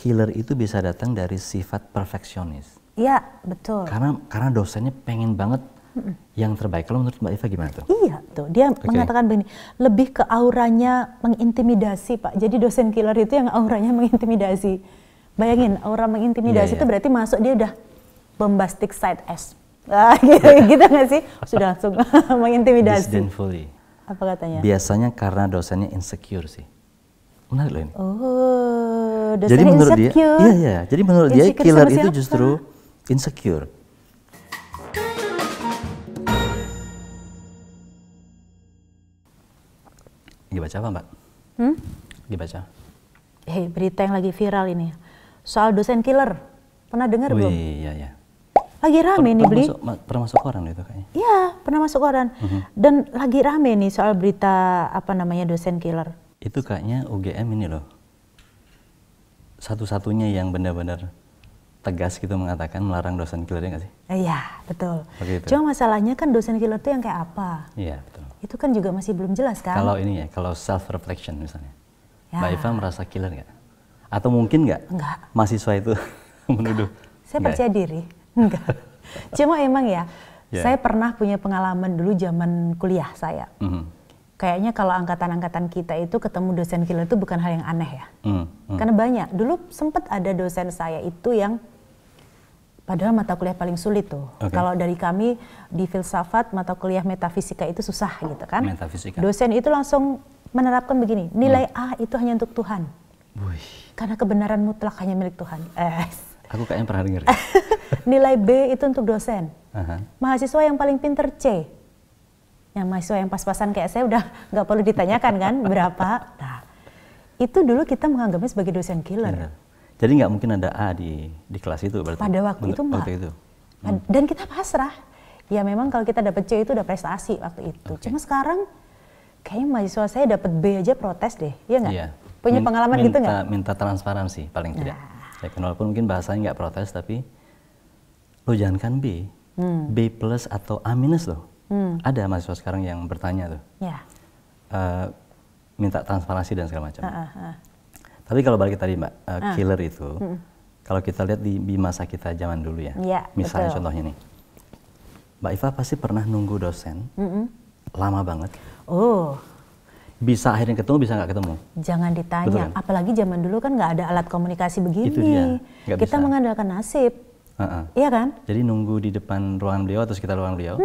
killer itu bisa datang dari sifat perfeksionis. Iya, betul. Karena dosennya pengen banget yang terbaik. Kalau menurut Mbak Iva gimana tuh? Iya tuh, dia mengatakan begini, lebih ke auranya mengintimidasi Pak. Jadi dosen killer itu yang auranya mengintimidasi. Bayangin, aura mengintimidasi itu berarti masuk dia udah bombastic side S. Gitu nggak sih? Sudah langsung mengintimidasi. Disdainfully. Apa katanya? Biasanya karena dosennya insecure sih. Menarik loh ini. Oh, dosennya jadi menurut insecure. Dia, iya. Jadi menurut dia killer itu justru insecure. Dibaca apa Mbak? Dibaca. Berita yang lagi viral ini. Soal dosen killer. Pernah dengar belum? Iya. Lagi rame nih Bli. Pernah masuk koran itu kayaknya. Iya, pernah masuk koran. Dan lagi rame nih soal berita dosen killer. Itu kayaknya UGM ini loh. Satu-satunya yang benar-benar tegas gitu mengatakan melarang dosen killer, nggak sih? Iya, betul. Begitu. Cuma masalahnya kan dosen killer itu yang kayak apa? Iya, betul. Itu kan juga masih belum jelas kan? Kalau ini ya, kalau self-reflection misalnya. Ya. Mbak Iva merasa killer nggak? Atau mungkin nggak? Enggak. Mahasiswa itu menuduh? Saya percaya diri. Enggak. Cuma emang ya, saya pernah punya pengalaman dulu zaman kuliah saya. Kayaknya kalau angkatan-angkatan kita itu ketemu dosen killer itu bukan hal yang aneh ya. Karena banyak. Dulu sempat ada dosen saya itu yang padahal mata kuliah paling sulit tuh. Kalau dari kami di filsafat mata kuliah metafisika itu susah gitu kan. Metafisika. Dosen itu langsung menerapkan begini, nilai A itu hanya untuk Tuhan. Karena kebenaran mutlak hanya milik Tuhan. Aku kayaknya pernah dengar. Nilai B itu untuk dosen. Mahasiswa yang paling pinter C. Yang mahasiswa yang pas-pasan kayak saya udah nggak perlu ditanyakan kan berapa. Nah, itu dulu kita menganggapnya sebagai dosen killer. Jadi nggak mungkin ada A di kelas itu berarti? Pada waktu itu enggak. Dan kita pasrah. Ya memang kalau kita dapat C itu udah prestasi waktu itu. Cuma sekarang kayaknya mahasiswa saya dapat B aja protes deh. Iya nggak? Iya. Punya pengalaman gitu nggak? Minta transparansi paling tidak. Ya, walaupun mungkin bahasanya nggak protes, tapi lo jangankan B, B plus atau A minus loh. Ada mahasiswa sekarang yang bertanya tuh, minta transparansi dan segala macam. Tapi kalau balik tadi Mbak, killer itu, kalau kita lihat di masa kita zaman dulu ya, misalnya contohnya nih, Mbak Iva pasti pernah nunggu dosen lama banget. Bisa akhirnya ketemu, bisa nggak ketemu. Jangan ditanya, kan? Apalagi zaman dulu kan nggak ada alat komunikasi begini. Itu dia, kita bisa. Mengandalkan nasib. Iya kan? Jadi nunggu di depan ruangan beliau atau sekitar ruangan beliau.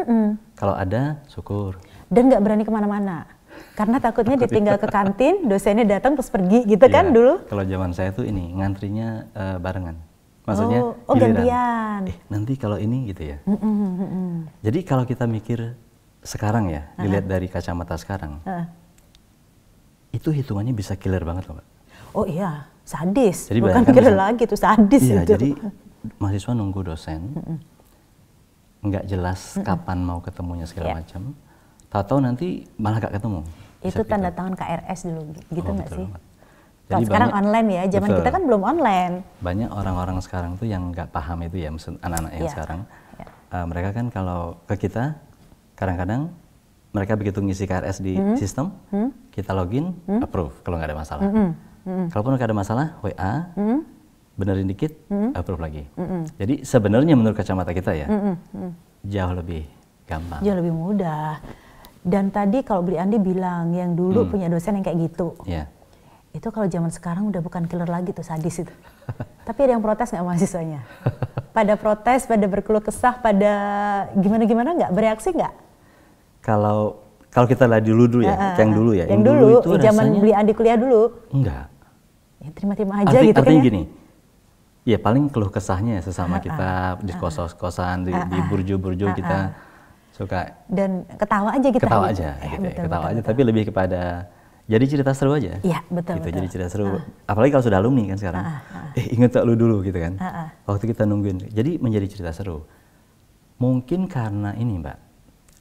Kalau ada, syukur. Dan nggak berani kemana-mana. Karena takutnya ditinggal ke kantin, dosennya datang terus pergi gitu kan dulu. Kalau zaman saya tuh ini, ngantrinya barengan. Maksudnya gantian. Nanti kalau ini gitu ya. Jadi kalau kita mikir sekarang ya, dilihat dari kacamata sekarang. Itu hitungannya bisa killer banget loh Mbak. Oh iya, sadis. Jadi bukan killer lagi, itu sadis iya, itu. Jadi mahasiswa nunggu dosen, nggak jelas kapan mau ketemunya segala macam. Tahu-tahu nanti malah nggak ketemu. Itu tanda tangan KRS dulu, gitu nggak sih? Jadi sekarang online ya, zaman kita kan belum online. Banyak orang-orang sekarang tuh yang nggak paham itu ya, anak-anak yang sekarang. Mereka kan kalau ke kita, kadang-kadang mereka begitu ngisi KRS di sistem, kita login, approve kalau nggak ada masalah. Kalaupun nggak ada masalah, WA, benerin dikit, approve lagi. Jadi sebenarnya menurut kacamata kita ya, jauh lebih gampang. Jauh lebih mudah. Dan tadi kalau Bli Andi bilang yang dulu punya dosen yang kayak gitu. Itu kalau zaman sekarang udah bukan killer lagi tuh, sadis itu. Tapi ada yang protes nggak mahasiswanya? Pada protes, pada berkeluh kesah, pada gimana-gimana nggak? Bereaksi nggak? Kalau kita lah dulu ya, yang dulu ya. Yang dulu itu zaman Bli Andi kuliah dulu. Enggak. Ya terima-terima aja gitu kan. Artinya gini, ya paling keluh kesahnya sesama kita di kos-kosan, di burjo-burjo kita suka. Dan ketawa aja kita. Ketawa aja, gitu ya. Ketawa aja, tapi lebih kepada jadi cerita seru aja. Iya, betul. Gitu, jadi cerita seru. Apalagi kalau sudah alumni kan sekarang. Ingat tak lu dulu gitu kan. Waktu kita nungguin. Jadi menjadi cerita seru. Mungkin karena ini Mbak,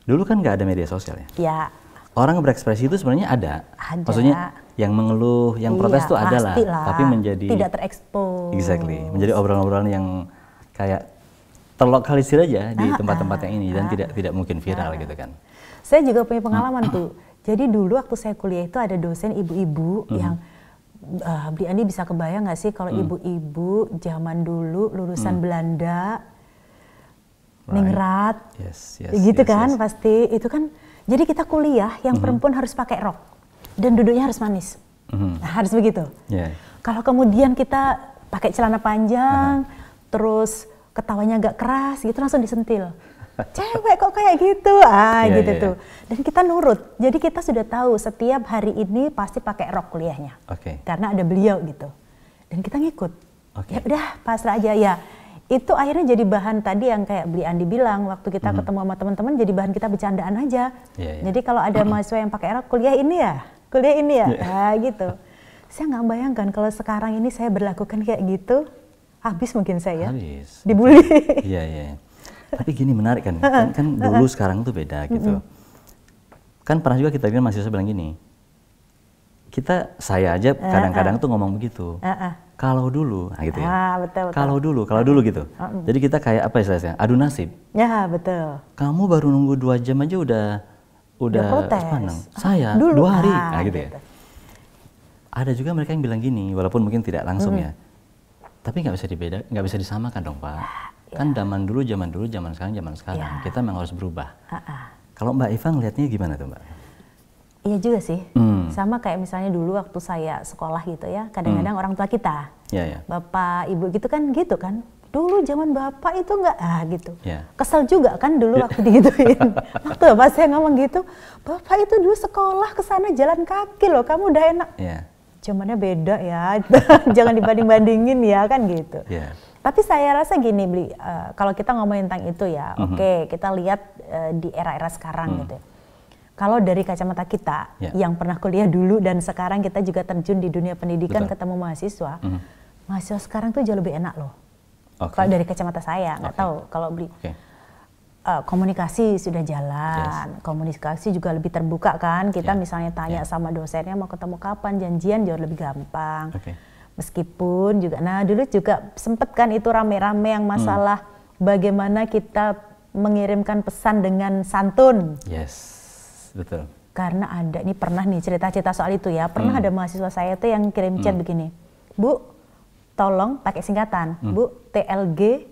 dulu kan nggak ada media sosial ya? Iya. Orang berekspresi itu sebenarnya ada. Maksudnya yang mengeluh, yang protes itu ada lah. Tapi menjadi tidak terekspos. Exactly. Menjadi obrolan-obrolan yang kayak terlokalisir aja di tempat-tempat yang ini dan tidak mungkin viral gitu kan. Saya juga punya pengalaman tuh. Jadi dulu waktu saya kuliah itu ada dosen ibu-ibu yang Bli Andi bisa kebayang nggak sih kalau ibu-ibu zaman dulu lulusan Belanda, ningrat, gitu kan pasti itu kan. Jadi kita kuliah yang perempuan harus pakai rok dan duduknya harus manis, nah, harus begitu. Kalau kemudian kita pakai celana panjang, terus ketawanya agak keras gitu langsung disentil. Cewek kok kayak gitu, gitu tuh. Dan kita nurut. Jadi kita sudah tahu setiap hari ini pasti pakai rok kuliahnya, karena ada beliau gitu. Dan kita ngikut. Ya udah pasrah aja ya. Itu akhirnya jadi bahan tadi yang kayak Bli Andi bilang waktu kita ketemu sama teman-teman jadi bahan kita bercandaan aja. Jadi kalau ada mahasiswa yang pakai rok kuliah ini ya, gitu. Saya nggak bayangkan kalau sekarang ini saya berlakukan kayak gitu, habis mungkin saya dibully. Tapi gini menarik kan dulu sekarang tuh beda gitu. Kan pernah juga kita bilang mahasiswa bilang gini, saya aja kadang-kadang tuh ngomong begitu. Kalau dulu, gitu ya. Betul. Kalau dulu gitu. Jadi kita kayak apa istilahnya? Adu nasib. Ya betul. Kamu baru nunggu 2 jam aja udah protes. Saya dulu, 2 hari, gitu ya. Ada juga mereka yang bilang gini, walaupun mungkin tidak langsung ya. Tapi nggak bisa disamakan dong Pak. Kan zaman dulu, zaman sekarang. Kita memang harus berubah. Kalau Mbak Iva ngelihatnya gimana tuh Mbak? Iya juga sih. Sama kayak misalnya dulu waktu saya sekolah gitu ya. Kadang-kadang orang tua kita, bapak, ibu gitu kan. Dulu zaman bapak itu nggak, gitu. Kesel juga kan dulu waktu digituin. Waktu bapak saya ngomong gitu, bapak itu dulu sekolah ke sana jalan kaki loh, kamu udah enak. Zamannya beda ya, jangan dibanding-bandingin ya kan gitu. Tapi saya rasa gini Bli, kalau kita ngomongin tentang itu ya, kita lihat di era-era sekarang gitu. Kalau dari kacamata kita yang pernah kuliah dulu dan sekarang kita juga terjun di dunia pendidikan, ketemu mahasiswa, mahasiswa sekarang tuh jauh lebih enak loh. Kalau dari kacamata saya, nggak tahu kalau Bli. Komunikasi sudah jalan, komunikasi juga lebih terbuka kan. Kita misalnya tanya sama dosennya mau ketemu kapan, janjian jauh lebih gampang. Meskipun juga, dulu juga sempet kan itu rame-rame yang masalah bagaimana kita mengirimkan pesan dengan santun. Betul. Karena ada, ini pernah nih cerita-cerita soal itu ya, pernah ada mahasiswa saya tuh yang kirim chat begini, Bu, tolong pakai singkatan, Bu, TLG,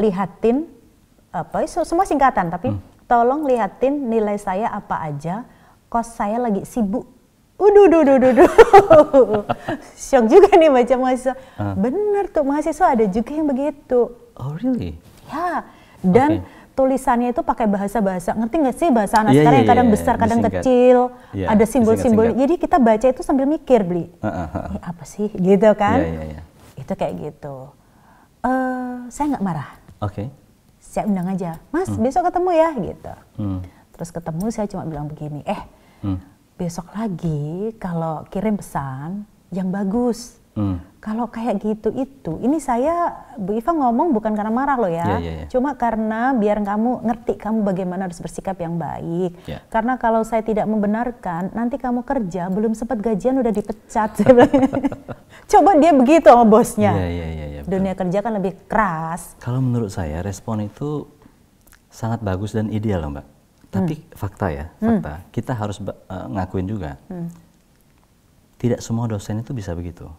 lihatin, semua singkatan, tapi tolong lihatin nilai saya apa aja, kos saya lagi sibuk. Shock juga nih baca mahasiswa. Bener tuh, mahasiswa ada juga yang begitu. Oh really? Ya, dan tulisannya itu pakai bahasa-bahasa, ngerti nggak sih bahasa anak sekarang yang kadang besar, kadang kecil, ada simbol-simbol. Jadi kita baca itu sambil mikir, Bli. Ini apa sih, gitu kan? Itu kayak gitu. Saya nggak marah. Saya undang aja, Mas, besok ketemu ya, gitu. Terus ketemu, saya cuma bilang begini, besok lagi kalau kirim pesan yang bagus. Kalau kayak gitu ini saya Bu Iva ngomong bukan karena marah loh ya, cuma karena biar kamu ngerti kamu bagaimana harus bersikap yang baik. Karena kalau saya tidak membenarkan, nanti kamu kerja belum sempat gajian udah dipecat. Saya bilang. Coba dia begitu sama bosnya. Dunia kerja kan lebih keras. Kalau menurut saya respon itu sangat bagus dan ideal loh Mbak. Tapi fakta kita harus ngakuin juga. Tidak semua dosen itu bisa begitu.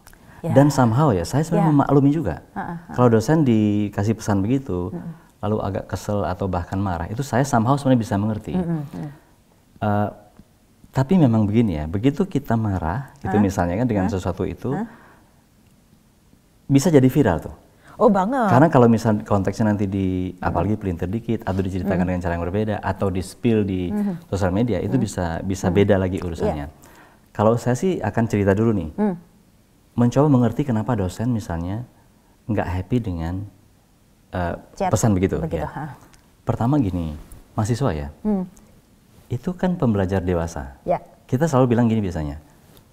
Dan somehow saya sebenarnya memaklumi juga. Kalau dosen dikasih pesan begitu, lalu agak kesel atau bahkan marah, itu saya somehow sebenarnya bisa mengerti. Tapi memang begini ya, begitu kita marah, gitu misalnya kan dengan sesuatu itu, bisa jadi viral tuh. Oh banget. Karena kalau misal konteksnya nanti apalagi pelintir dikit atau diceritakan dengan cara yang berbeda atau di-spill di sosial media, itu bisa beda lagi urusannya. Kalau saya sih akan cerita dulu nih, mencoba mengerti kenapa dosen misalnya nggak happy dengan pesan begitu. Pertama gini, mahasiswa ya, itu kan pembelajar dewasa. Kita selalu bilang gini biasanya,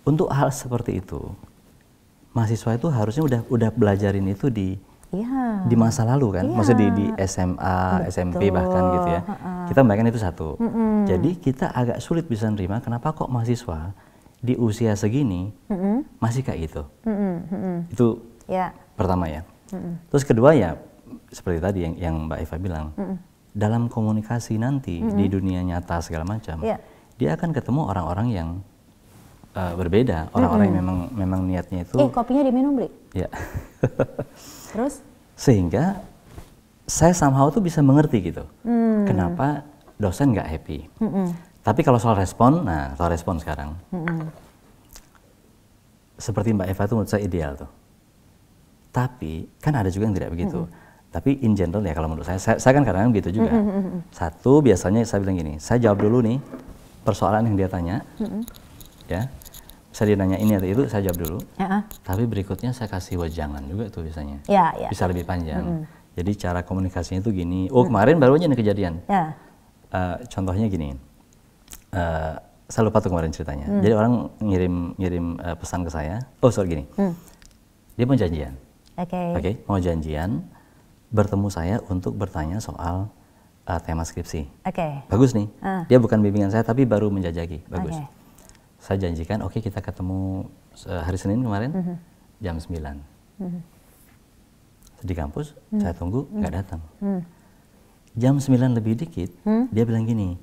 untuk hal seperti itu, mahasiswa itu harusnya udah belajarin itu di masa lalu kan, maksudnya di SMA, SMP bahkan gitu ya. Kita membayangkan itu satu. Jadi kita agak sulit bisa nerima kenapa kok mahasiswa di usia segini masih kayak gitu. Itu pertama ya. Terus kedua ya seperti tadi yang Mbak Eva bilang, dalam komunikasi nanti di dunia nyata segala macam, dia akan ketemu orang-orang yang berbeda. Orang-orang yang memang niatnya itu. Kopinya diminum, Bri. Ya. Terus? Sehingga saya somehow tuh bisa mengerti gitu. Kenapa dosen nggak happy. Tapi kalau soal respon, nah soal respon sekarang. Seperti Mbak Eva itu menurut saya ideal tuh. Tapi kan ada juga yang tidak begitu. Tapi in general ya kalau menurut saya kan kadang-kadang gitu juga. Satu biasanya saya bilang gini, saya jawab dulu nih persoalan yang dia tanya. Ya, saya dia nanya ini atau itu, saya jawab dulu. Tapi berikutnya saya kasih wejangan juga tuh biasanya. Bisa lebih panjang. Jadi cara komunikasinya itu gini. Oh kemarin baru aja nih kejadian. Contohnya gini. Saya lupa tuh kemarin ceritanya. Jadi orang ngirim pesan ke saya. Oh sorry gini. Dia mau janjian. Oke, mau janjian bertemu saya untuk bertanya soal tema skripsi. Bagus nih. Dia bukan bimbingan saya tapi baru menjajaki. Bagus. Saya janjikan oke, kita ketemu hari Senin kemarin jam 9. Di kampus, saya tunggu nggak datang. Jam 9 lebih dikit, dia bilang gini.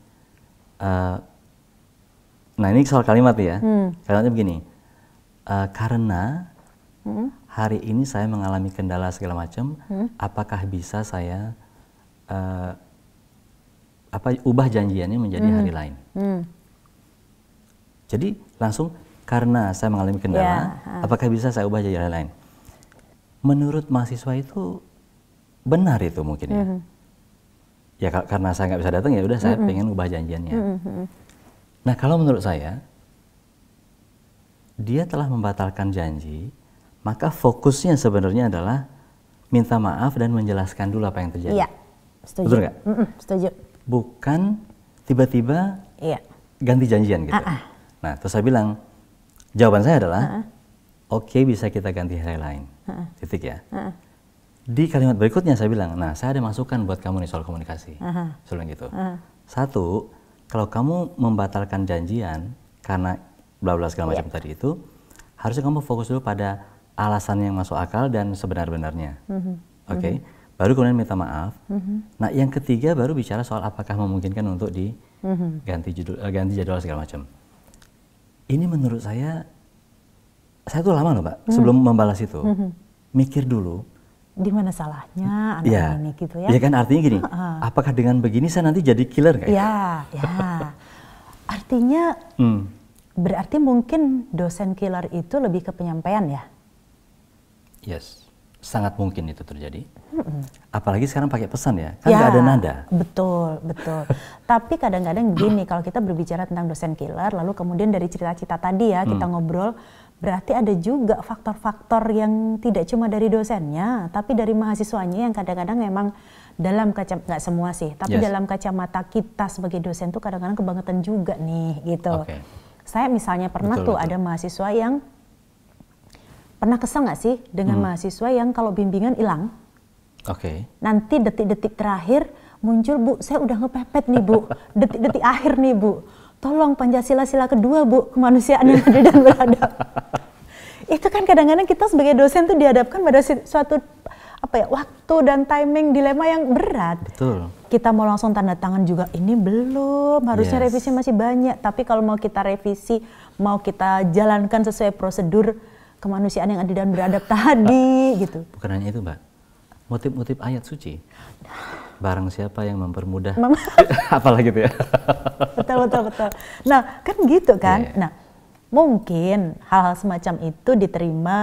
Nah ini soal kalimat ya. Kalimatnya begini. Karena hari ini saya mengalami kendala segala macam, apakah bisa saya ubah janjiannya menjadi hari lain? Jadi langsung karena saya mengalami kendala, apakah bisa saya ubah jadi hari lain? Menurut mahasiswa itu benar itu mungkin ya. Ya karena saya nggak bisa datang ya udah saya pengen ubah janjiannya. Nah kalau menurut saya dia telah membatalkan janji, maka fokusnya sebenarnya adalah minta maaf dan menjelaskan dulu apa yang terjadi. Iya, setuju. Betul nggak? Setuju. Bukan tiba-tiba ganti janjian gitu. Nah terus saya bilang, jawaban saya adalah oke, bisa kita ganti hari lain. Titik ya. Di kalimat berikutnya saya bilang, nah saya ada masukan buat kamu nih soal komunikasi. Saya bilang gitu. Satu, kalau kamu membatalkan janjian karena bla bla segala macam tadi itu, harusnya kamu fokus dulu pada alasan yang masuk akal dan sebenar-benarnya. Oke, baru kemudian minta maaf. Nah yang ketiga baru bicara soal apakah memungkinkan untuk diganti jadwal segala macam. Ini menurut saya tuh lama loh Mbak, sebelum membalas itu. Mikir dulu. Di mana salahnya anak ini gitu ya. Ya kan artinya gini, apakah dengan begini saya nanti jadi killer nggak? Ya. Artinya berarti mungkin dosen killer itu lebih ke penyampaian ya? Yes, sangat mungkin itu terjadi. Apalagi sekarang pakai pesan ya, kan nggak ada nada. Betul. Tapi kadang-kadang gini, kalau kita berbicara tentang dosen killer, lalu kemudian dari cerita-cerita tadi ya kita ngobrol, berarti ada juga faktor-faktor yang tidak cuma dari dosennya, tapi dari mahasiswanya yang kadang-kadang memang dalam nggak semua sih, tapi dalam kacamata kita sebagai dosen tuh kadang-kadang kebangetan juga nih gitu. Saya misalnya pernah ada mahasiswa yang pernah kesel nggak sih dengan mahasiswa yang kalau bimbingan hilang? Nanti detik-detik terakhir muncul, Bu, saya udah ngepepet nih Bu, detik-detik akhir nih Bu, tolong Pancasila sila kedua Bu, kemanusiaan yang adil dan beradab. Itu kan kadang-kadang kita sebagai dosen tuh dihadapkan pada suatu waktu dan timing dilema yang berat. Betul. Kita mau langsung tanda tangan juga ini belum, harusnya revisi masih banyak. Tapi kalau mau kita revisi, mau kita jalankan sesuai prosedur kemanusiaan yang adil dan beradab tadi gitu. Bukan hanya itu Mbak, motif-motif ayat suci. Barang siapa yang mempermudah, apalah gitu ya. Betul. Nah kan gitu kan. Nah mungkin hal-hal semacam itu diterima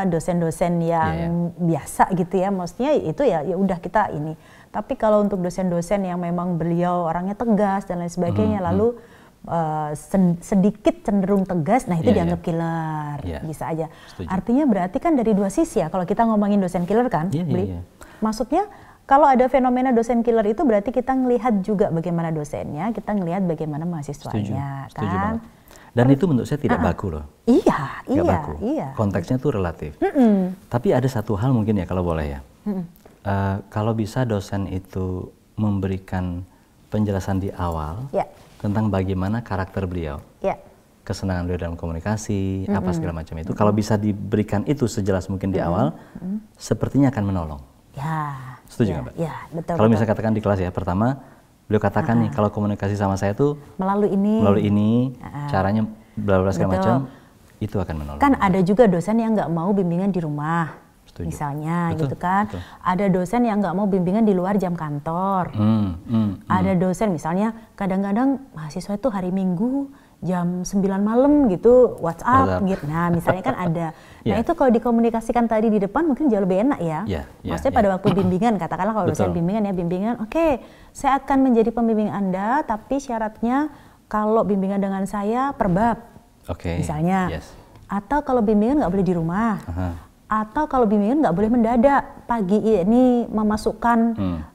dosen-dosen yang biasa gitu ya. Maksudnya itu ya udah kita ini. Tapi kalau untuk dosen-dosen yang memang beliau orangnya tegas dan lain sebagainya, lalu sedikit cenderung tegas, nah itu dianggap killer, bisa aja. Setuju. Artinya berarti kan dari dua sisi ya, kalau kita ngomongin dosen killer kan, maksudnya kalau ada fenomena dosen killer itu berarti kita ngelihat juga bagaimana dosennya, kita ngelihat bagaimana mahasiswanya, Setuju banget. Dan itu menurut saya tidak baku loh. Iya. Konteksnya tuh relatif. Tapi ada satu hal mungkin ya kalau boleh ya, kalau bisa dosen itu memberikan penjelasan di awal. Tentang bagaimana karakter beliau, kesenangan beliau dalam komunikasi, apa segala macam itu. Kalau bisa diberikan itu sejelas mungkin di awal, sepertinya akan menolong. Setuju nggak Mbak? Betul. Kalau misalnya katakan di kelas ya, pertama beliau katakan nih, kalau komunikasi sama saya tuh melalui ini, caranya bla bla segala macam, itu akan menolong. Kan ada juga dosen yang nggak mau bimbingan di rumah, misalnya betul, gitu kan. Betul. Ada dosen yang nggak mau bimbingan di luar jam kantor. Ada dosen misalnya kadang-kadang mahasiswa itu hari Minggu jam 9 malam gitu WhatsApp gitu. Nah misalnya kan ada. Nah itu kalau dikomunikasikan tadi di depan mungkin jauh lebih enak ya. Maksudnya pada waktu bimbingan, katakanlah kalau dosen bimbingan ya bimbingan, oke, saya akan menjadi pembimbing Anda, tapi syaratnya kalau bimbingan dengan saya per bab, misalnya. Atau kalau bimbingan nggak boleh di rumah. Atau kalau bimbingan nggak boleh mendadak, pagi ini memasukkan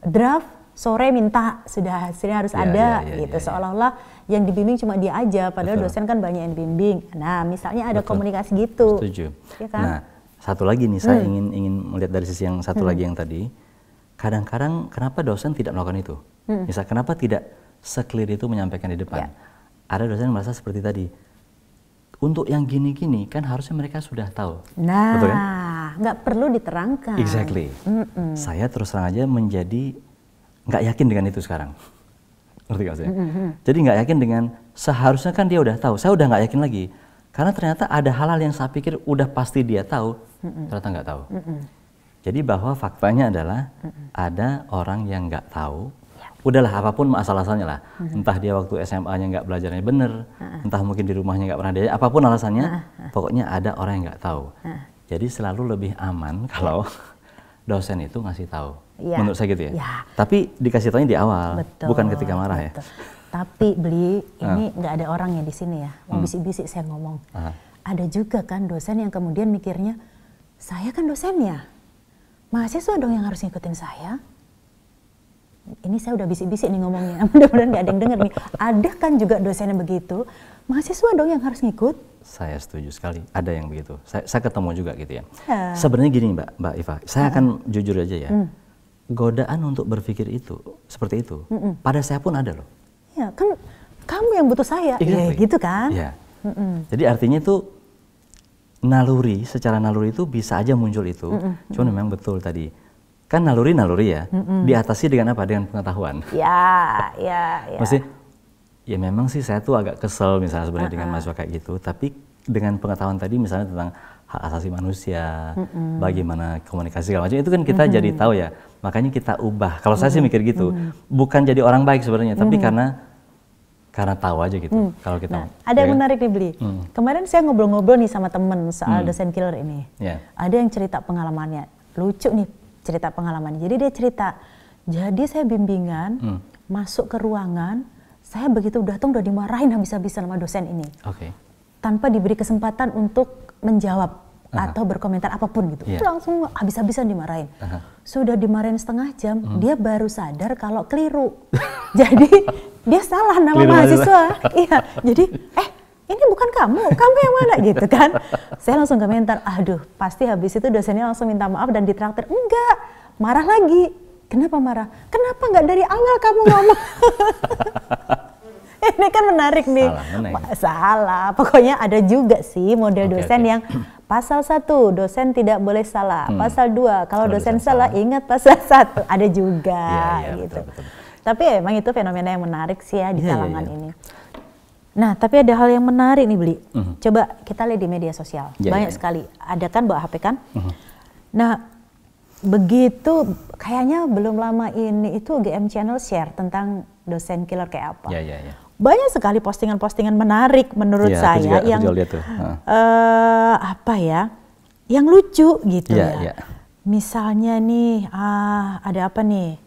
draft, sore minta sudah hasilnya harus ada gitu. Seolah-olah yang dibimbing cuma dia aja, padahal dosen kan banyak yang bimbing. Nah, misalnya ada komunikasi gitu. Setuju. Ya kan? Nah, satu lagi nih, saya ingin melihat dari sisi yang satu lagi yang tadi. Kadang-kadang kenapa dosen tidak melakukan itu? Misal kenapa tidak se-clear itu menyampaikan di depan? Ada dosen yang merasa seperti tadi. Untuk yang gini-gini kan harusnya mereka sudah tahu. Nah, betul kan? Nggak perlu diterangkan. Exactly. Saya terus terang aja menjadi nggak yakin dengan itu sekarang. Ngerti gak saya? Jadi nggak yakin dengan, seharusnya kan dia udah tahu. Saya udah nggak yakin lagi. Karena ternyata ada hal-hal yang saya pikir udah pasti dia tahu, ternyata nggak tahu. Jadi bahwa faktanya adalah ada orang yang nggak tahu. Udahlah apapun alasannya lah. Entah dia waktu SMA-nya nggak belajarnya bener, entah mungkin di rumahnya nggak pernah dia, apapun alasannya, pokoknya ada orang yang nggak tahu. Jadi selalu lebih aman kalau dosen itu ngasih tahu. Menurut saya gitu ya. Tapi dikasih tahunya di awal, bukan ketika marah ya. Tapi Bli, ini nggak ada orang ya di sini ya. Mau bisik-bisik saya ngomong. Ada juga kan dosen yang kemudian mikirnya, saya kan dosennya, mahasiswa dong yang harus ngikutin saya. Ini saya udah bisik-bisik nih ngomongnya, mudah-mudahan nggak ada yang denger nih. Ada kan juga dosen yang begitu, mahasiswa dong yang harus ngikut. Saya setuju sekali, ada yang begitu. Saya ketemu juga gitu ya. Sebenarnya gini Mbak Iva, saya akan jujur aja ya. Godaan untuk berpikir itu, seperti itu, pada saya pun ada loh. Ya kan kamu yang butuh saya, ya gitu kan. Ya. Jadi artinya itu naluri, secara naluri itu bisa aja muncul itu. Cuman memang betul tadi, kan naluri ya, diatasi dengan apa? Dengan pengetahuan. Ya. Maksudnya, ya memang sih saya tuh agak kesel misalnya sebenarnya dengan mahasiswa kayak gitu, tapi dengan pengetahuan tadi misalnya tentang hak asasi manusia, bagaimana komunikasi segala macam, itu kan kita jadi tahu ya. Makanya kita ubah. Kalau saya sih mikir gitu, bukan jadi orang baik sebenarnya, tapi karena tahu aja gitu. Kalau kita ada yang menarik nih Bli. Kemarin saya ngobrol-ngobrol nih sama temen soal dosen killer ini. Ada yang cerita pengalamannya, lucu nih cerita pengalamannya. Jadi dia cerita, jadi saya bimbingan, masuk ke ruangan, saya begitu datang udah dimarahin habis-habisan sama dosen ini. Tanpa diberi kesempatan untuk menjawab atau berkomentar apapun gitu. Langsung habis-habisan dimarahin. Sudah dimarahin setengah jam, dia baru sadar kalau keliru. Jadi dia salah nama mahasiswa. Iya. Jadi ini bukan kamu yang mana gitu kan. Saya langsung komentar, aduh pasti habis itu dosennya langsung minta maaf dan ditraktir. Enggak, marah lagi. Kenapa marah? Kenapa nggak dari awal kamu ngomong? Ini kan menarik nih. Salah. Pokoknya ada juga sih model dosen yang pasal 1, dosen tidak boleh salah. Pasal 2, kalau dosen salah ingat pasal 1. Ada juga gitu. Betul. Tapi emang itu fenomena yang menarik sih ya di kalangan ini. Nah, tapi ada hal yang menarik nih Bli. Coba kita lihat di media sosial. Banyak sekali. Ada kan bawa HP kan? Nah, begitu kayaknya belum lama ini itu GM Channel share tentang dosen killer kayak apa. Banyak sekali postingan-postingan menarik menurut saya yang apa ya, yang lucu gitu ya. Misalnya nih, ada apa nih?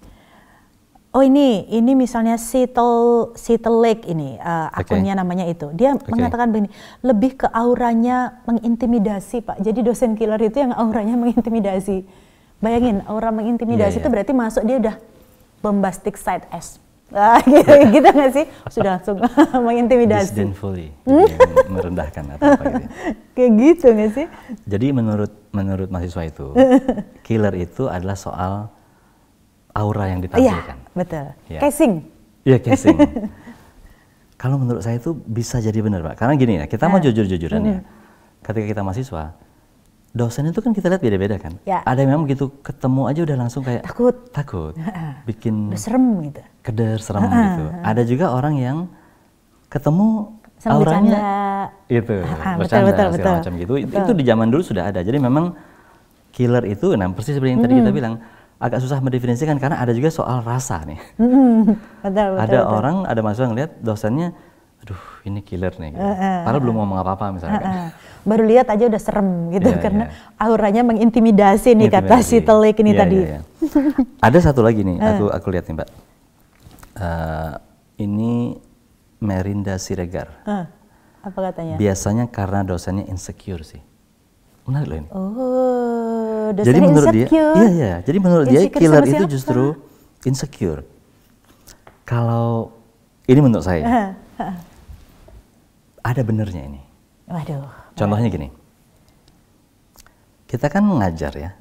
Oh ini misalnya Seattle Lake ini akunnya namanya itu. Dia mengatakan begini, lebih ke auranya mengintimidasi Pak. Jadi dosen killer itu yang auranya mengintimidasi. Bayangin, aura mengintimidasi itu berarti masuk dia udah bombastic side S. Gitu nggak sih? Sudah langsung mengintimidasi. Disdainfully, merendahkan atau apa gitu. Kayak gitu nggak sih? Jadi menurut mahasiswa itu, killer itu adalah soal aura yang ditampilkan. Iya, betul. Casing. Iya, casing. Kalau menurut saya itu bisa jadi benar, Pak. Karena gini ya, kita mau jujur-jujuran ya. Ketika kita mahasiswa, dosen itu kan kita lihat beda-beda kan. Ada yang memang begitu ketemu aja udah langsung kayak takut. Bikin serem gitu. Keder, serem gitu. Ada juga orang yang ketemu sama auranya Itu bercanda segala macam gitu. Itu di zaman dulu sudah ada. Jadi memang killer itu, nah persis seperti yang tadi kita bilang, agak susah mendefinisikan karena ada juga soal rasa nih. Ada orang, ada mahasiswa ngeliat dosennya, aduh ini killer nih. Gitu. Padahal belum ngomong apa-apa misalnya. Baru lihat aja udah serem gitu karena auranya mengintimidasi nih kata si Telik ini tadi. Ada satu lagi nih, aku lihat nih Mbak. Ini Merinda Siregar. Apa katanya? Biasanya karena dosennya insecure sih. Menarik loh ini. Oh, dosennya jadi menurut insecure. Dia, iya. Jadi menurut dia killer itu justru insecure. Kalau ini menurut saya, ada benernya ini. Waduh. Contohnya gini, kita kan mengajar ya.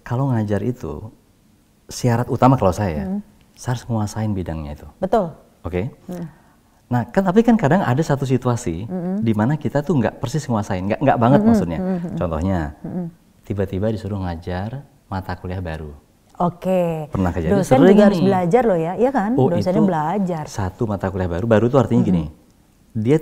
Kalau ngajar itu syarat utama kalau saya harus menguasain bidangnya itu. Betul. Oke. Nah, tapi kan kadang ada satu situasi di mana kita tuh nggak persis nguasain, nggak banget maksudnya. Contohnya, tiba-tiba disuruh ngajar mata kuliah baru. Oke. Pernah kejadian. Dosen juga harus belajar loh ya, iya kan? Oh, dosennya itu belajar. Satu mata kuliah baru itu artinya gini, dia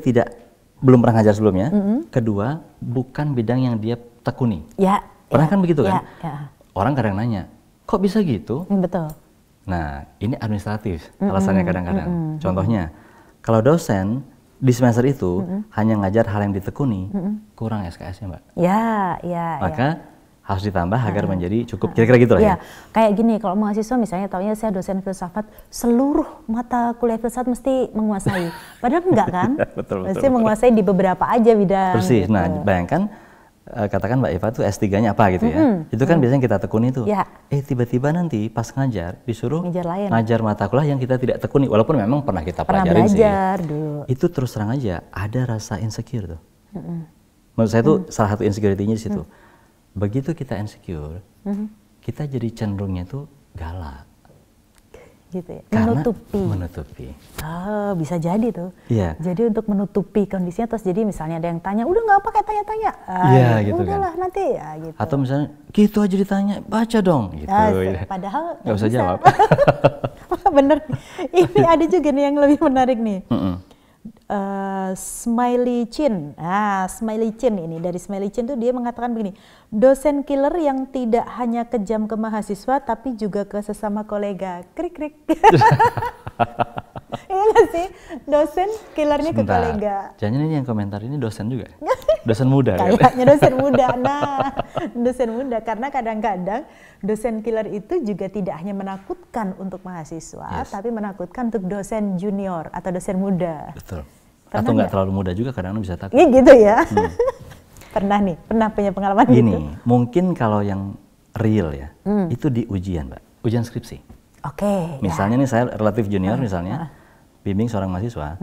belum pernah ngajar sebelumnya. Kedua, bukan bidang yang dia tekuni. Ya. Pernah kan begitu kan? Ya. Orang kadang nanya, kok bisa gitu? Betul. Nah, ini administratif alasannya kadang-kadang. Contohnya, kalau dosen di semester itu hanya ngajar hal yang ditekuni, kurang SKS-nya Mbak. Ya. Maka harus ditambah agar menjadi cukup, kira-kira gitu lah ya. Kayak gini, kalau mahasiswa misalnya taunya saya dosen filsafat, seluruh mata kuliah filsafat mesti menguasai. Padahal enggak kan? betul. Mesti menguasai di beberapa aja bidang. Persis, gitu. nah bayangkan, katakan Mbak Eva tuh S3-nya apa gitu ya. Itu kan biasanya kita tekuni tuh. Ya. Tiba-tiba nanti pas ngajar disuruh ngajar mata kuliah yang kita tidak tekuni. Walaupun memang pernah kita pelajarin sih. Dulu. Itu terus terang aja ada rasa insecure tuh. Menurut saya tuh salah satu insecurity-nya di situ. Begitu kita insecure, kita jadi cenderungnya tuh galak. Gitu ya? Karena menutupi. Oh, bisa jadi tuh. Iya. Jadi untuk menutupi kondisinya, terus jadi misalnya ada yang tanya, udah nggak pakai tanya-tanya. Iya gitu udahlah, kan. nanti ya gitu. Atau misalnya, gitu aja ditanya, baca dong. Gitu. Padahal nggak usah jawab. Bener. Ini ada juga nih yang lebih menarik nih. Smiley Chin. Smiley Chin ini, dari Smiley Chin tuh dia mengatakan begini, dosen killer yang tidak hanya kejam ke mahasiswa tapi juga ke sesama kolega. Krik. Iya nggak sih? Dosen killernya ke kolega. Jangan ini yang komentar ini dosen juga? Dosen muda. Kayaknya dosen muda. Nah, dosen muda. Karena kadang-kadang dosen killer itu juga tidak hanya menakutkan untuk mahasiswa, tapi menakutkan untuk dosen junior atau dosen muda. Betul. Atau nggak terlalu muda juga kadang-kadang bisa takut. Ini gitu ya. Pernah punya pengalaman gitu? Gini, mungkin kalau yang real ya, itu di ujian Mbak, ujian skripsi. Oke. Misalnya nih saya relatif junior misalnya, bimbing seorang mahasiswa,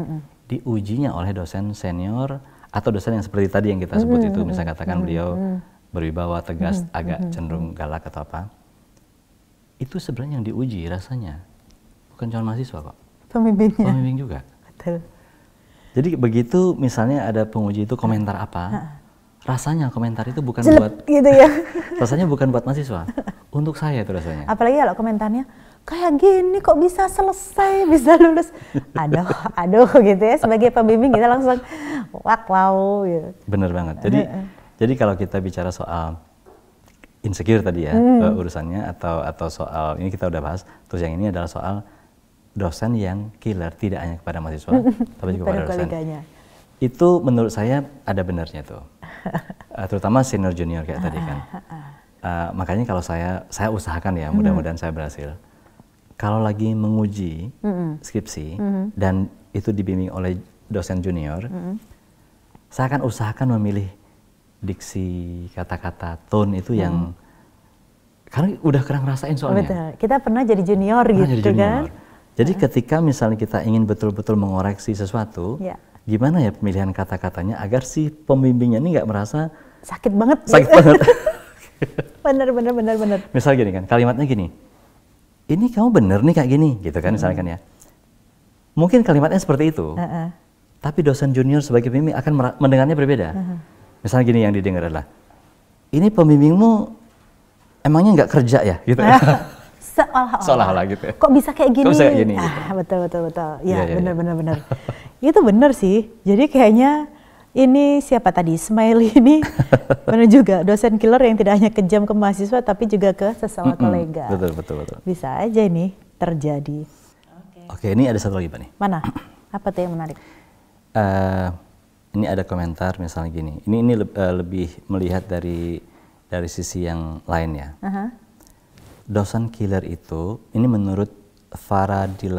diujinya oleh dosen senior atau dosen yang seperti tadi yang kita sebut itu, misalnya katakan beliau berwibawa, tegas, agak cenderung galak atau apa. Itu sebenarnya yang diuji rasanya, bukan cuma mahasiswa kok. Pembimbingnya. Pembimbing juga. Betul. Jadi begitu misalnya ada penguji itu komentar apa, rasanya komentar itu bukan buat gitu ya. Rasanya bukan buat mahasiswa, untuk saya itu rasanya. Apalagi kalau komentarnya kayak gini kok bisa selesai, bisa lulus. Aduh gitu ya, sebagai pembimbing kita langsung wow gitu. Bener banget. Jadi kalau kita bicara soal insecure tadi ya urusannya atau soal ini kita udah bahas, terus yang ini adalah soal dosen yang killer tidak hanya kepada mahasiswa tapi juga kepada dosen. Koleganya. Itu menurut saya ada benarnya tuh. Terutama senior junior kayak tadi kan. Makanya kalau saya usahakan ya, mudah-mudahan saya berhasil. Kalau lagi menguji skripsi dan itu dibimbing oleh dosen junior, saya akan usahakan memilih diksi, kata-kata, tone itu yang karena udah kurang rasain soalnya. Betul. Kita pernah jadi junior gitu kan. Jadi ketika misalnya kita ingin betul-betul mengoreksi sesuatu, gimana ya pemilihan kata-katanya agar si pembimbingnya ini nggak merasa sakit banget. Sakit banget. Bener. Misal gini kan, kalimatnya gini, ini kamu bener nih kayak gini, gitu kan misalkan ya. Mungkin kalimatnya seperti itu, tapi dosen junior sebagai pembimbing akan mendengarnya berbeda. Misalnya gini yang didengar adalah, ini pembimbingmu emangnya nggak kerja ya, gitu ya. Seolah-olah gitu ya. Kok bisa kayak gini? Kok bisa kayak gini? Betul. Ya, benar. Itu benar sih. Jadi kayaknya Ini siapa tadi? Smiley ini benar juga dosen killer yang tidak hanya kejam ke mahasiswa tapi juga ke sesama kolega. Betul. Bisa aja ini terjadi. Oke, ini ada satu lagi Pak nih. Mana? Apa tuh yang menarik? Ini ada komentar misalnya gini. Ini lebih melihat dari sisi yang lain ya. Dosen killer itu, ini menurut Faradil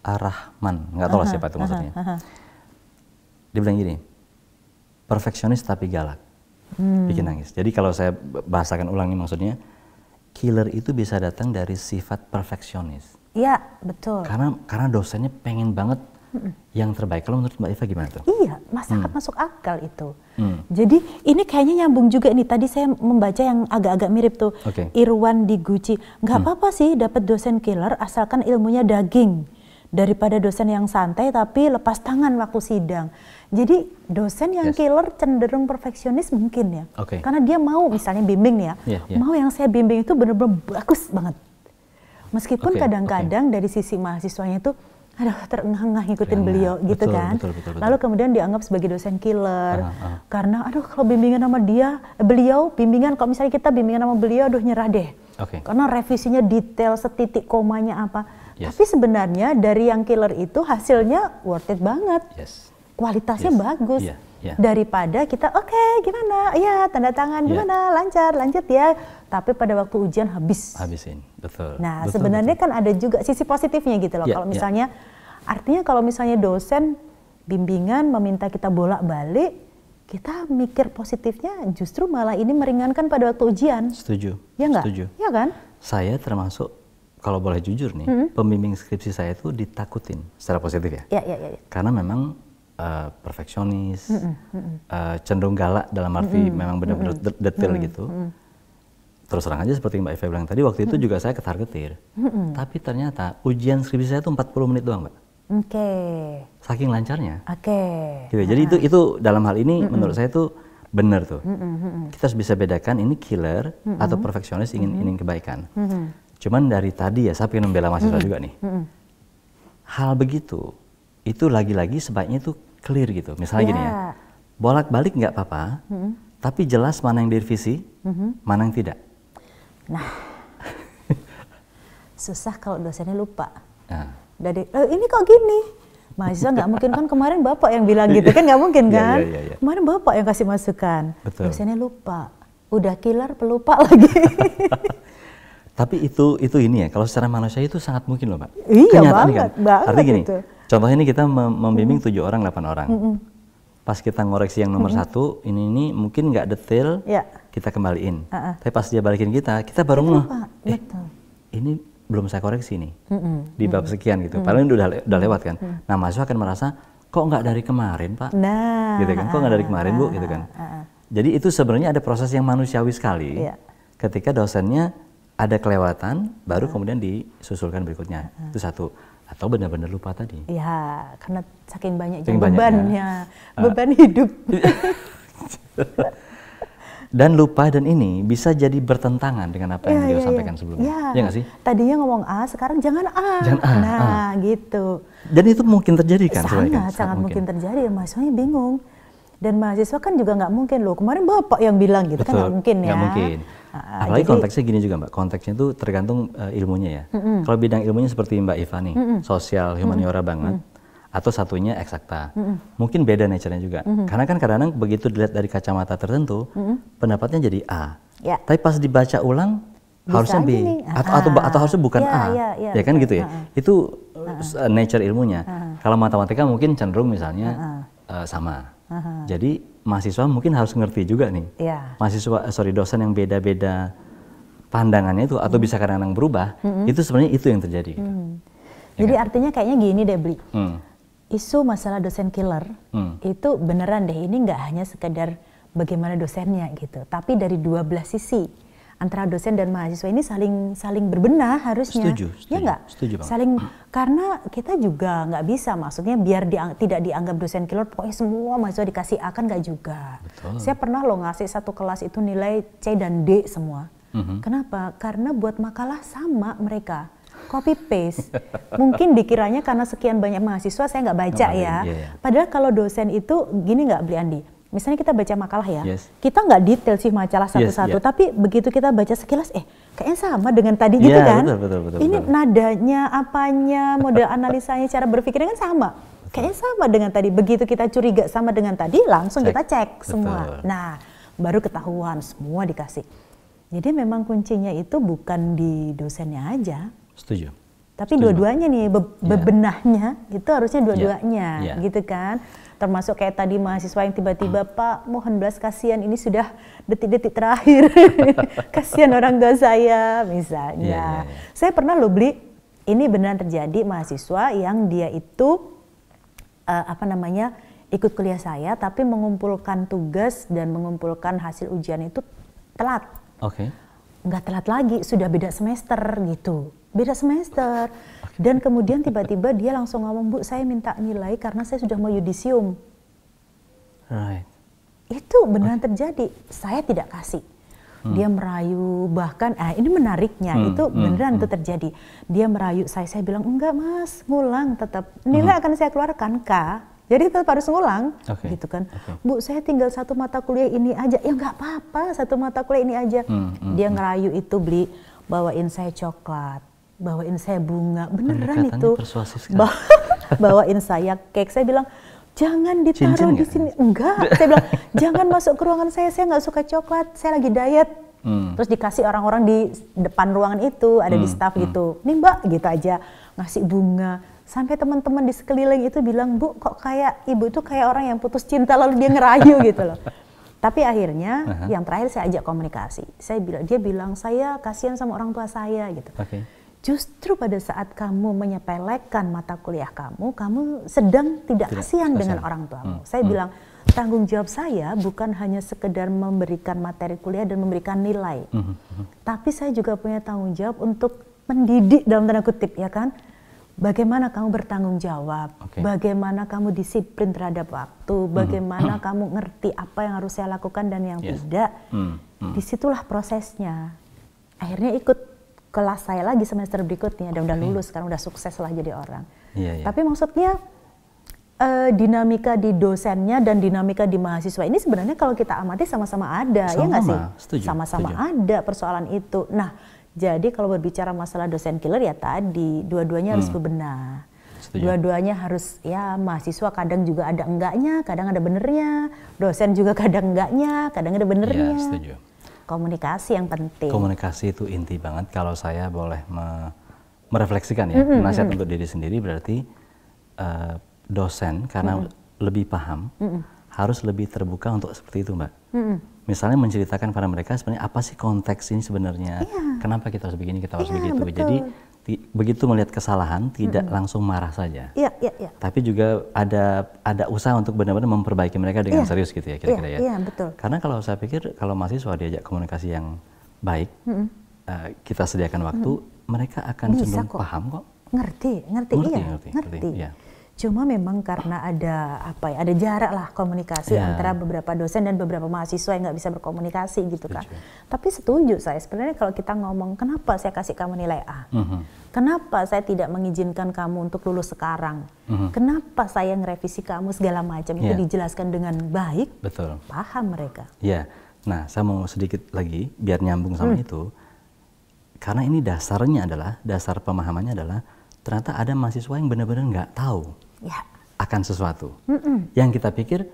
Ar-Rahman, nggak tahu lah siapa itu maksudnya. Dia bilang gini, perfeksionis tapi galak, bikin nangis. Jadi kalau saya bahasakan ulang nih maksudnya, killer itu bisa datang dari sifat perfeksionis. Iya, betul. Karena dosennya pengen banget yang terbaik. Kalau menurut Mbak Iva gimana tuh? Iya, sangat masuk akal itu. Jadi ini kayaknya nyambung juga nih. Tadi saya membaca yang agak-agak mirip tuh. Irwan di Gucci. Nggak apa-apa sih dapat dosen killer asalkan ilmunya daging. Daripada dosen yang santai tapi lepas tangan waktu sidang. Jadi dosen yang killer cenderung perfeksionis mungkin ya. Karena dia mau misalnya bimbing nih ya. Mau yang saya bimbing itu benar-benar bagus banget. Meskipun kadang-kadang dari sisi mahasiswanya itu aduh terengah-engah ngikutin beliau gitu kan. Betul. Lalu kemudian dianggap sebagai dosen killer. Karena aduh kalau bimbingan sama beliau bimbingan kalau misalnya kita bimbingan sama beliau aduh nyerah deh. Karena revisinya detail setitik komanya apa. Tapi sebenarnya dari yang killer itu hasilnya worth it banget. Kualitasnya bagus. Daripada kita gimana? Ya tanda tangan gimana? Lanjut ya. Tapi pada waktu ujian habisin. Betul. Nah, sebenarnya kan ada juga sisi positifnya gitu loh. Kalau misalnya artinya kalau misalnya dosen bimbingan meminta kita bolak-balik, kita mikir positifnya justru malah ini meringankan pada waktu ujian. Setuju. Ya enggak? Setuju. Ya kan? Saya termasuk kalau boleh jujur nih, pembimbing skripsi saya itu ditakutin secara positif ya. Iya. Karena memang perfeksionis, cenderung galak dalam arti memang benar-benar detail gitu. Terus terang aja seperti Mbak Iva bilang tadi, waktu itu juga saya ketar-ketir. Tapi ternyata ujian skripsi saya itu 40 menit doang, Mbak. Saking lancarnya. Gitu. Jadi itu dalam hal ini menurut saya itu benar tuh. Kita harus bisa bedakan ini killer atau perfeksionis ingin kebaikan. Cuman dari tadi ya, saya pengen membela mahasiswa juga nih. Hal begitu, itu lagi-lagi sebaiknya itu clear gitu. Misalnya gini ya, bolak-balik nggak apa-apa, tapi jelas mana yang direvisi, mana yang tidak. Nah, susah kalau dosennya lupa. Dari ini kok gini, mahasiswa nggak mungkin kan kemarin bapak yang bilang gitu kan nggak mungkin kan? Kemarin bapak yang kasih masukan, dosennya lupa, udah killer pelupa lagi. Tapi itu ini ya, kalau secara manusia itu sangat mungkin loh Pak. Iya banget. Artinya gini, contohnya ini kita membimbing 7 orang, 8 orang. Pas kita ngoreksi yang nomor 1, ini mungkin nggak detail, kita kembaliin. Tapi pas dia balikin kita baru ngeh, ini belum saya koreksi nih, di bab sekian gitu. Padahal ini udah lewat kan. Nah mahasiswa akan merasa, kok nggak dari kemarin Pak? Gitu kan, kok nggak dari kemarin Bu? Gitu kan. Jadi itu sebenarnya ada proses yang manusiawi sekali, ketika dosennya ada kelewatan, baru kemudian disusulkan berikutnya. Itu satu. Atau benar-benar lupa tadi. Ya, karena saking banyaknya bebannya, beban hidup. Dan lupa dan ini bisa jadi bertentangan dengan apa yang beliau sampaikan sebelumnya. Ya nggak sih? Tadinya ngomong A, sekarang jangan A. Nah, gitu. Dan itu mungkin terjadi kan? Sangat mungkin terjadi. Mahasiswanya bingung. Dan mahasiswa kan juga nggak mungkin loh, kemarin bapak yang bilang gitu. Kan nggak mungkin ya. Nggak mungkin. Apalagi konteksnya gini juga Mbak, konteksnya itu tergantung ilmunya ya. Kalau bidang ilmunya seperti Mbak Iva nih, sosial, humaniora banget, atau satunya eksakta, mungkin beda nature-nya juga. Karena kan kadang-kadang begitu dilihat dari kacamata tertentu, pendapatnya jadi A. Tapi pas dibaca ulang, harusnya B, atau harusnya bukan A. Ya kan gitu ya. Itu nature ilmunya. Kalau matematika mungkin cenderung misalnya sama. Jadi mahasiswa mungkin harus ngerti juga nih. Dosen yang beda-beda pandangannya itu atau bisa kadang-kadang berubah, itu sebenarnya itu yang terjadi. Gitu. Jadi artinya kayaknya gini deh Bli. Isu masalah dosen killer itu beneran deh, ini nggak hanya sekedar bagaimana dosennya gitu, tapi dari dua belah sisi. Antara dosen dan mahasiswa ini saling berbenah harusnya. Setuju. Ya nggak? Setuju banget. Karena kita juga nggak bisa, maksudnya biar tidak dianggap dosen killer, pokoknya semua mahasiswa dikasih A, kan nggak juga. Betul. Saya pernah loh ngasih satu kelas itu nilai C dan D semua. Kenapa? Karena buat makalah sama mereka. copy paste. Mungkin dikiranya karena sekian banyak mahasiswa saya nggak baca ya. Padahal kalau dosen itu gini nggak, Bli Andi? Misalnya kita baca makalah ya, kita nggak detail sih makalah satu-satu, tapi begitu kita baca sekilas, kayaknya sama dengan tadi gitu kan? Betul, ini nadanya, apanya, model analisanya, cara berpikirnya kan sama. Kayaknya sama dengan tadi. Begitu kita curiga sama dengan tadi, langsung kita cek semua. Nah, baru ketahuan semua dikasih. Jadi memang kuncinya itu bukan di dosennya aja. Setuju. Tapi dua-duanya nih, bebenahnya itu harusnya dua-duanya, gitu kan. Termasuk kayak tadi mahasiswa yang tiba-tiba, Pak, mohon belas kasihan ini sudah detik-detik terakhir. Kasihan orang tua saya, misalnya. Saya pernah loh Bli, ini beneran terjadi mahasiswa yang dia itu, ikut kuliah saya, tapi mengumpulkan tugas dan mengumpulkan hasil ujian itu telat. Nggak telat lagi, sudah beda semester gitu. Beda semester. Dan kemudian tiba-tiba dia langsung ngomong, Bu, saya minta nilai karena saya sudah mau yudisium. Itu beneran terjadi. Saya tidak kasih. Dia merayu, bahkan, ini menariknya, itu beneran itu terjadi. Dia merayu saya bilang, enggak Mas, ngulang tetap. Nilai akan saya keluarkan, Kak. Jadi tetap harus ngulang, gitu kan. Bu, saya tinggal satu mata kuliah ini aja. Ya nggak apa-apa, satu mata kuliah ini aja. Dia ngerayu itu, Bli, bawain saya coklat, bawain saya bunga, beneran itu. Bawain saya cake. Saya bilang, jangan ditaruh di sini. Enggak, saya bilang, jangan masuk ke ruangan saya nggak suka coklat, saya lagi diet. Terus dikasih orang-orang di depan ruangan itu, ada di staff gitu. Nih Mbak, gitu aja, ngasih bunga. Sampai teman-teman di sekeliling itu bilang, Bu, kok kayak ibu itu kayak orang yang putus cinta lalu dia ngerayu gitu loh. Tapi akhirnya yang terakhir saya ajak komunikasi. Dia bilang, saya kasihan sama orang tua saya gitu. Justru pada saat kamu menyepelekan mata kuliah kamu sedang tidak kasihan dengan orang tuamu. Saya bilang, tanggung jawab saya bukan hanya sekedar memberikan materi kuliah dan memberikan nilai. Tapi saya juga punya tanggung jawab untuk mendidik dalam tanda kutip, ya kan? Bagaimana kamu bertanggung jawab, bagaimana kamu disiplin terhadap waktu, bagaimana kamu ngerti apa yang harus saya lakukan dan yang tidak. Disitulah prosesnya. Akhirnya ikut kelas saya lagi semester berikutnya dan udah lulus, sekarang udah sukses lah jadi orang. Tapi maksudnya dinamika di dosennya dan dinamika di mahasiswa ini sebenarnya kalau kita amati sama-sama ada, ya nggak sih? Sama-sama ada persoalan itu. Nah, jadi kalau berbicara masalah dosen killer ya tadi, dua-duanya harus bebenah. Dua-duanya harus, ya mahasiswa kadang juga ada enggaknya, kadang ada benernya. Dosen juga kadang enggaknya, kadang ada benernya. Komunikasi yang penting. Komunikasi itu inti banget. Kalau saya boleh merefleksikan ya, nasihat untuk diri sendiri berarti dosen karena lebih paham, harus lebih terbuka untuk seperti itu Mbak. Misalnya menceritakan pada mereka sebenarnya apa sih konteks ini sebenarnya, kenapa kita harus begini, kita harus begitu. Betul. Jadi begitu melihat kesalahan tidak langsung marah saja, tapi juga ada usaha untuk benar-benar memperbaiki mereka dengan serius gitu ya kira-kira ya. Betul. Karena kalau saya pikir kalau mahasiswa diajak komunikasi yang baik, kita sediakan waktu, mereka akan cenderung paham kok. Ngerti. Cuma memang karena ada jarak lah komunikasi antara beberapa dosen dan beberapa mahasiswa yang nggak bisa berkomunikasi gitu kan. Tapi setuju saya sebenarnya kalau kita ngomong kenapa saya kasih kamu nilai A, kenapa saya tidak mengizinkan kamu untuk lulus sekarang, kenapa saya ngerevisi kamu segala macam itu dijelaskan dengan baik, paham mereka. Nah saya mau sedikit lagi biar nyambung sama itu, karena ini dasar pemahamannya adalah ternyata ada mahasiswa yang benar-benar nggak tahu akan sesuatu. Yang kita pikir,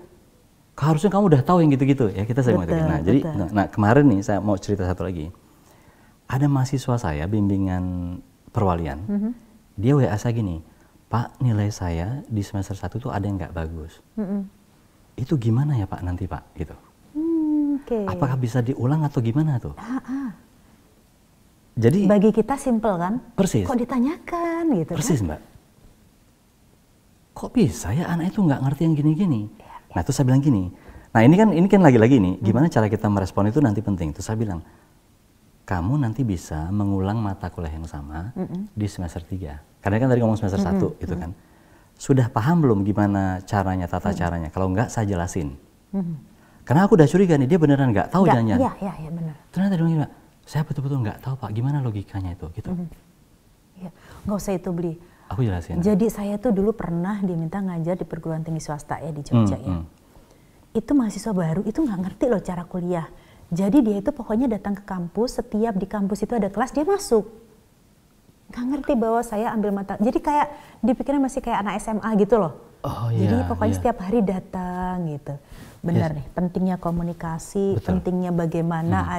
harusnya kamu udah tahu yang gitu-gitu. Ya kita sering mengatakan. Nah, jadi kemarin nih saya mau cerita satu lagi. Ada mahasiswa saya bimbingan perwalian, dia WA saya gini, Pak nilai saya di semester 1 tuh ada yang nggak bagus. Itu gimana ya Pak nanti Pak? Gitu. Apakah bisa diulang atau gimana tuh? Jadi bagi kita simpel kan? Persis. Kok ditanyakan gitu? Persis Mbak. Kok bisa ya anak itu nggak ngerti yang gini-gini? Nah terus saya bilang gini. Nah ini kan lagi-lagi nih. Gimana cara kita merespon itu nanti penting. Terus saya bilang, kamu nanti bisa mengulang mata kuliah yang sama di semester 3. Karena kan tadi ngomong semester 1 gitu kan. Sudah paham belum gimana caranya, tata caranya? Kalau enggak saya jelasin. Karena aku udah curiga nih dia beneran nggak tahu jangan. Iya benar. Ternyata dia bilang, saya betul-betul nggak tahu Pak, gimana logikanya itu gitu. Ya, nggak usah itu beli. Aku jelasin. Jadi saya tuh dulu pernah diminta ngajar di perguruan tinggi swasta ya di Jogja ya. Itu mahasiswa baru itu nggak ngerti loh cara kuliah. Jadi dia itu pokoknya datang ke kampus, setiap di kampus itu ada kelas dia masuk. Nggak ngerti bahwa saya ambil mata. Jadi kayak dipikirnya masih kayak anak SMA gitu loh. Oh, jadi pokoknya setiap hari datang gitu. Benar nih, pentingnya komunikasi, pentingnya bagaimana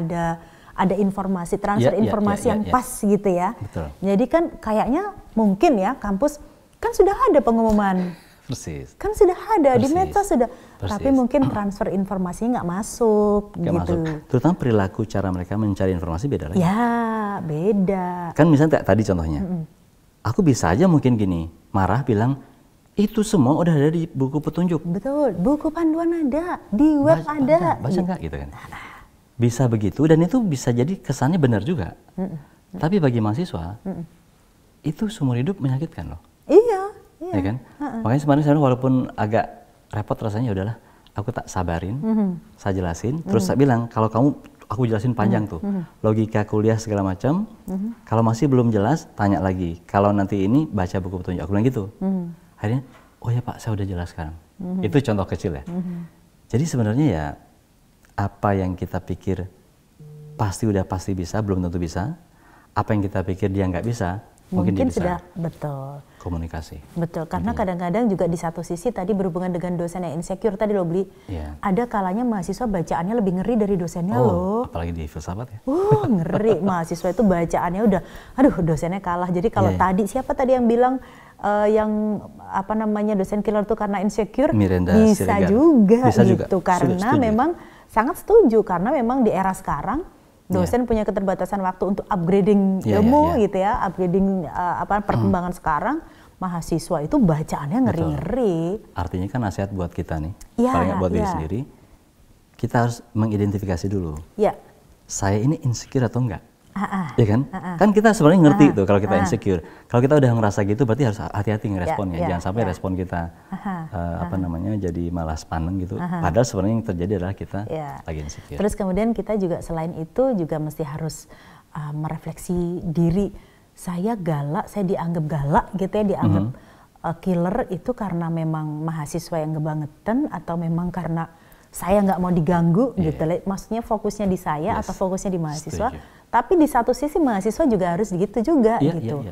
ada informasi, transfer informasi yang pas gitu ya. Betul. Jadi kan kayaknya mungkin ya kampus kan sudah ada pengumuman. Persis. Kan sudah ada di medsos sudah. Tapi mungkin transfer informasinya nggak masuk gitu. Masuk. Terutama perilaku cara mereka mencari informasi beda lagi. Ya, beda. Kan misalnya tadi contohnya. Aku bisa aja mungkin gini, marah bilang itu semua udah ada di buku petunjuk. Betul, buku panduan ada, di web ada. Baca nggak gitu kan? Bisa begitu dan itu bisa jadi kesannya benar juga. Tapi bagi mahasiswa itu seumur hidup menyakitkan loh. Iya. Ya kan? Makanya sebenarnya walaupun agak repot rasanya udahlah, aku tak sabarin, saya jelasin, terus saya bilang kalau aku jelasin panjang tuh, logika kuliah segala macam, kalau masih belum jelas tanya lagi, kalau nanti ini baca buku petunjuk, aku bilang gitu. Akhirnya, oh ya Pak, saya udah jelas sekarang. Itu contoh kecil ya. Jadi sebenarnya ya apa yang kita pikir pasti bisa, belum tentu bisa. Apa yang kita pikir dia nggak bisa, mungkin dia bisa. Sudah, betul. Komunikasi. Betul, karena kadang-kadang juga di satu sisi tadi berhubungan dengan dosen yang insecure tadi lo beli. Ada kalanya mahasiswa bacaannya lebih ngeri dari dosennya loh. Apalagi di filsafat ya. Ngeri, mahasiswa itu bacaannya udah, aduh dosennya kalah. Jadi kalau tadi, siapa tadi yang bilang yang apa namanya dosen killer itu karena insecure? Miranda bisa juga bisa gitu. Karena memang sangat setuju, karena memang di era sekarang dosen punya keterbatasan waktu untuk upgrading ilmu gitu ya, upgrading perkembangan sekarang. Mahasiswa itu bacaannya ngeri-ngeri. Artinya kan nasihat buat kita nih, paling nggak buat diri sendiri, kita harus mengidentifikasi dulu. Saya ini insecure atau enggak? Ya kan? Kan kita sebenarnya ngerti tuh kalau kita insecure. Kalau kita udah ngerasa gitu berarti harus hati-hati ngeresponnya. Jangan sampai respon kita jadi malas pandang gitu. Padahal sebenarnya yang terjadi adalah kita lagi insecure. Terus kemudian kita juga selain itu juga mesti harus merefleksi diri. Saya galak, saya dianggap galak gitu ya, dianggap killer itu karena memang mahasiswa yang kebangetan atau memang karena saya nggak mau diganggu gitu. Maksudnya fokusnya di saya atau fokusnya di mahasiswa. Tapi di satu sisi mahasiswa juga harus gitu juga gitu.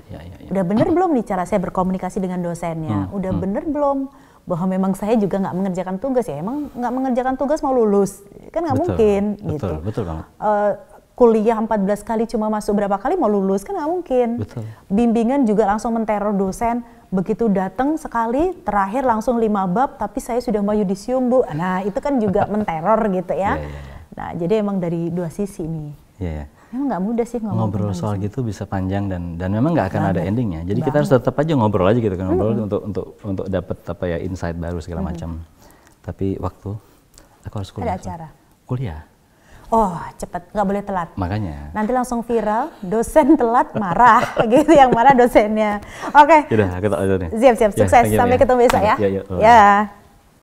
Udah bener belum nih cara saya berkomunikasi dengan dosennya? Udah bener belum bahwa memang saya juga nggak mengerjakan tugas ya? Emang nggak mengerjakan tugas mau lulus? Kan nggak mungkin gitu. Betul banget. Kuliah 14 kali cuma masuk berapa kali mau lulus kan nggak mungkin. Bimbingan juga langsung menteror dosen. Begitu datang sekali, terakhir langsung 5 bab, tapi saya sudah mau yudisium Bu. Nah itu kan juga menteror gitu ya. Nah jadi emang dari dua sisi nih. Emang nggak mudah sih ngobrol soal gitu, bisa panjang dan memang nggak akan ada endingnya. Jadi kita harus tetap aja ngobrol aja gitu kan, ngobrol untuk dapat insight baru segala macam. Tapi waktu aku harus kuliah. Ada acara. Kuliah. Oh cepet, nggak boleh telat. Makanya. Nanti langsung viral, dosen telat marah, gitu yang marah dosennya. Oke. Udah, aku tak aja nih. Siap, sukses. Sampai ketemu besok ya. Ya.